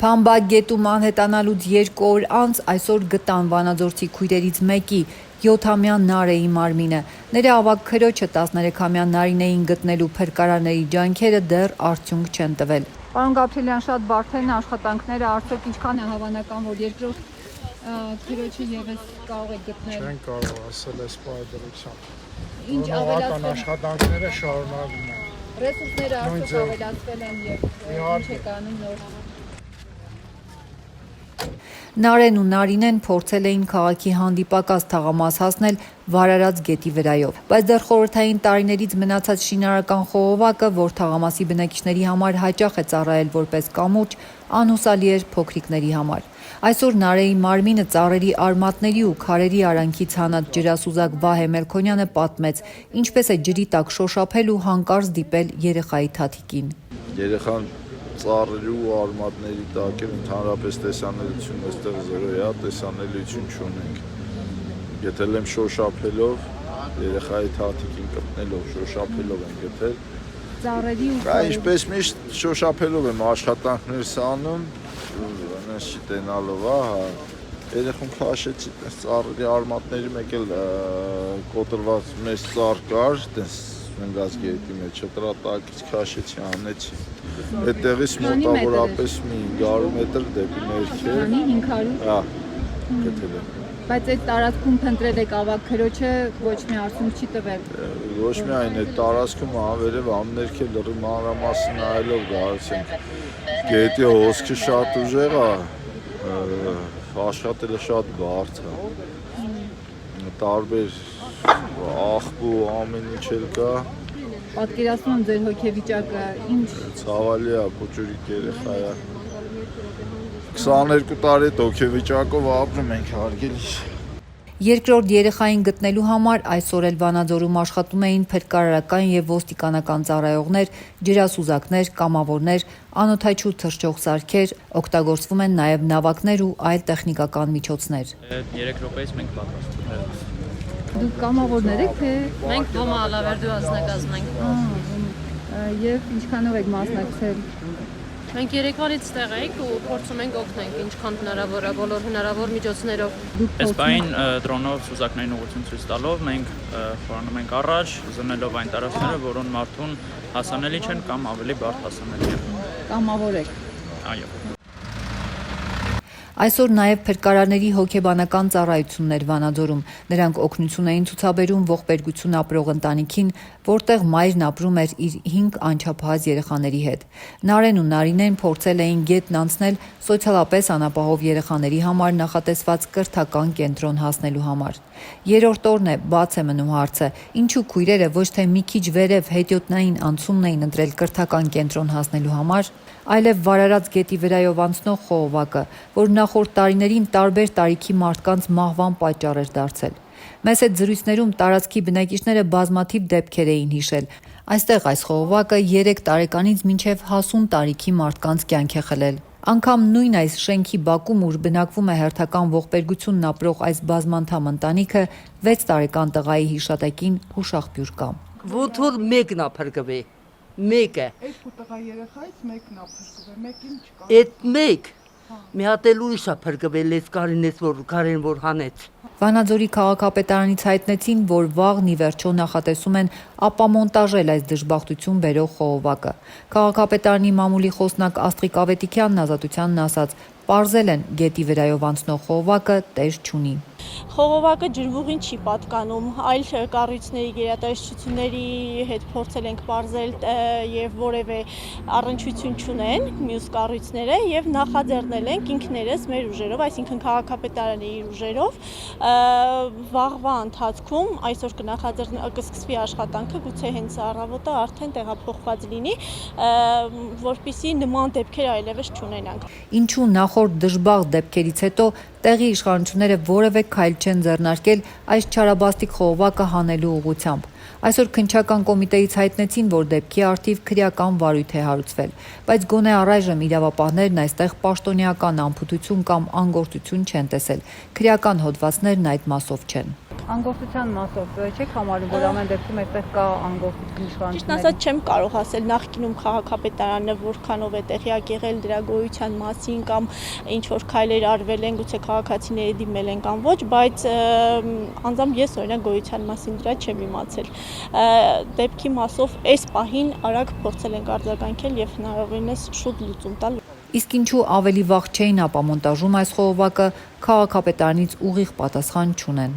Փամբակ գետում անհետանալուց 2 օր անց այսօր գտան վանաձորցի քույրերից մեկի 7-ամյա Նարեի մարմինը։ Նրա ավագ քրոջը 13-ամյա Նարինեին գտնելու փրկարարների ջանքերը դեռ արդյունք չեն տվել։ Պարոն Գաբրիելյան, շատ բարդ են աշխատանքները, արդյոք ինչքան է հավանական, որ երկրորդ քրոջը եւս կարող է գտնել։ Չեն կարող ասել այս պայդրությամբ։ Ինչ ավելացնել աշխատանքները շարունակվում են։ Ռեսուրսները արդյոք ավելացվել են եւ ինչ է կանում նոր։ Նարեն ու Նարինեն փորձել էին քաղաքի հանդիպակաց թաղամաս հասնել Վարարած գետի վրայով, բայց դեռ խորհրդային տարիներից մնացած շինարարական խողովակը, որ թաղամասի բնակիչների համար հաճախ է ծառայել որպես կամուրջ, անհուսալի էր փոքրիկների համար։ Այսօր Նարեի մարմինը ծառերի արմատների ու քարերի արանքից հանած ջրասուզակ Վահե Մելքոնյանը պատմեց, ինչպես է ջրի տակ շոշափել ու հանկարծ դիպել երեխայի թաթիկին։ Երեխան ծառերի ու արմատների տակ էր, ընդհանրապես տեսանելիությունը այստեղ զերո է, տեսանելիություն չունենք։ Գտել եմ շոշափելով, երեխայի թաթիկին կպնելով, շոշափելով եմ գտել։ Ծառերի ու Ինչպես միշտ շոշափելով եմ աշխատանքներ սանում, այնպես չտենալով, երեխուն քաշեցի, ծառերի արմատների մեկ էլ կոտրված մեծ ծառ կար, մնաց գետի մեջ, շտրատակից քաշեցի, անեցի։ Այդտեղից մոտավորապես մի 500 մետր դեպի ներքև։ 500։ Գտել եմ։ Բայց այդ տարածքում փնտրել եք ավագ քրոջը ոչ մի արդյունք չի տվել։ Ոչ միայն այդ տարածքում անվերև ամներքել լրի մանրամասն նայելով գարցենք։ Գետի հոսքը շատ ուժեղ է, աշխատելը շատ բարդ է։ Տարբեր աղբ ու ամեն ինչ էլ կա։ Պատկերացնում եմ ձեր հոգեվիճակը ինչ։ Ցավալի է, փոքրիկ երեխա է։ 22 տարի հոգեվիճակով ապրում ենք հարգելի։ Երկրորդ երեխային գտնելու համար այսօր էլ Վանաձորում աշխատում էին փրկարարական եւ ոստիկանական ծառայողներ, ջրասուզակներ, կամավորներ, անօթաչու թռչող սարքեր, օգտագործվում են նաեւ նավակներ ու այլ տեխնիկական միջոցներ։ 3 րոպեից մենք պատրաստվում ենք։ Դուք կամավորներ եք թե։ Մենք ոմա ալավերդու ազնագազմ ենք։ Եվ ինչքանով եք մասնակցել։ Մենք երեկվանից ստեղ ենք ու փորձում ենք օգնենք ինչքան հնարավոր է բոլոր հնարավոր միջոցներով։ Այս բային դրոնով սուզակներին ուղղություն ցույց տալով մենք խորանում ենք առաջ, զննելով այն տարածքները, որոնց մարդուն հասանելի չեն կամ ավելի բարդ հասանելի են։ Կամավոր եք։ Այո։ Այսօր նաև փրկարարների հոգեբանական ծառայություններ Վանաձորում։ Նրանք օգնություն էին ցուցաբերում ողբերգություն ապրող ընտանիքին, որտեղ մայրն ապրում էր իր 5 անչափահաս երեխաների հետ։ Նարեն ու Նարինեն փորձել էին գետն անցնել սոցիալապես անապահով երեխաների համար նախատեսված կրթական կենտրոն հասնելու համար։ Երրորդ օրն է բաց է մնում հարցը, ինչու քույրերը ոչ թե մի քիչ վերև հետիոտնային անցումն էին ընտրել կրթական կենտրոն հասնելու համար, այլև Վարարած գետի վրայով անցնող խողովակը, որ նախորդ տարիներին տարբեր տարիքի մարդկանց մահվան պատճառ էր դարձել։ Մեծ այդ զրույցներում տարածքի բնակիչները բազմաթիվ դեպքեր էին հիշել։ Այստեղ այս խողովակը 3 տարեկանից մինչև հասուն տարիքի մարդկանց կյանք է խլել։ Անգամ նույն այս շենքի բակում, ուր բնակվում է հերթական ողբերգությունն ապրող այս բազմանդամ ընտանիքը, 6 տարեկան տղայի հիշատակին հուշաղբյուր կա։ Ոտոր մեկն է փրկվել, մեկը։ Այդ տղա երեխայից մեկն է փրկվել, մեկին չկա։ Այդ մեկ մի հատ էլ ուրիշ է փրկվել, այս կարինես որ կարեն որ հանեց։ Վանաձորի քաղաքապետարանից հայտնեցին, որ վաղն ի վերջո նախատեսում են ապամոնտաժել այս դժբախտություն բերող խողովակը։ Քաղաքապետարանի մամուլի խոսնակ Աստղիկ Ավետիքյանն Ազատությանն ասաց, պարզել են գետի վրայով անցնող խողովակը տեր չունի։ Խողովակը ջրվուղին չի պատկանում, այլ կառույցների գերատեսչությունների հետ փորձել ենք պարզել եւ որևէ առնչություն չունեն մյուս կառույցները եւ նախաձեռնել ենք ինքներս մեր ուժերով, այսինքն քաղաքապետարանի ուժերով վաղվա ընթացքում այսօր կսկսվի աշխատանքը, գուցե հենց առավոտը արդեն տեղափոխված լինի, որպեսզի նման դեպքեր այլևս չունենանք։ Ինչու նախորդ դժբախտ դեպքերից հետո տեղի իշխանությունները որևէ քայլ չեն ձեռնարկել այս չարաբաստիկ խողովակը հանելու ուղղությամբ։ Այսօր քննչական կոմիտեից հայտնեցին, որ դեպքի առթիվ քրեական վարույթ է հարուցվել, բայց գոնե առայժմ իրավապահներն այստեղ պաշտոնեական անփութություն կամ անգործություն չեն տեսել։ Քրեական հոդվածներն այդ մասով չեն։ Անգործության մասով չեք համարում, որ ամեն դեպքում այդտեղ կա անգործություն Ճիշտ իշխանությունների։ ասած չեմ կարող ասել նախկինում քաղաքապետարանը որքանով է տեղյակ եղել դրա գոյության մասին կամ ինչ որ քայլեր արվել են, գուցե քաղաքացիները դիմել են կամ ոչ, բայց անձամբ ես օրինակ գոյության մասին դրա չեմ իմացել։ Դեպքի մասով այս պահին արագ փորձել ենք արձագանքել եւ հնարավորինս շուտ լուծում տալ։ Իսկ ինչու ավելի վաղ չէին ապամոնտաժում այս խողովակը, քաղաքապետարանից ուղիղ պատասխան չունեն։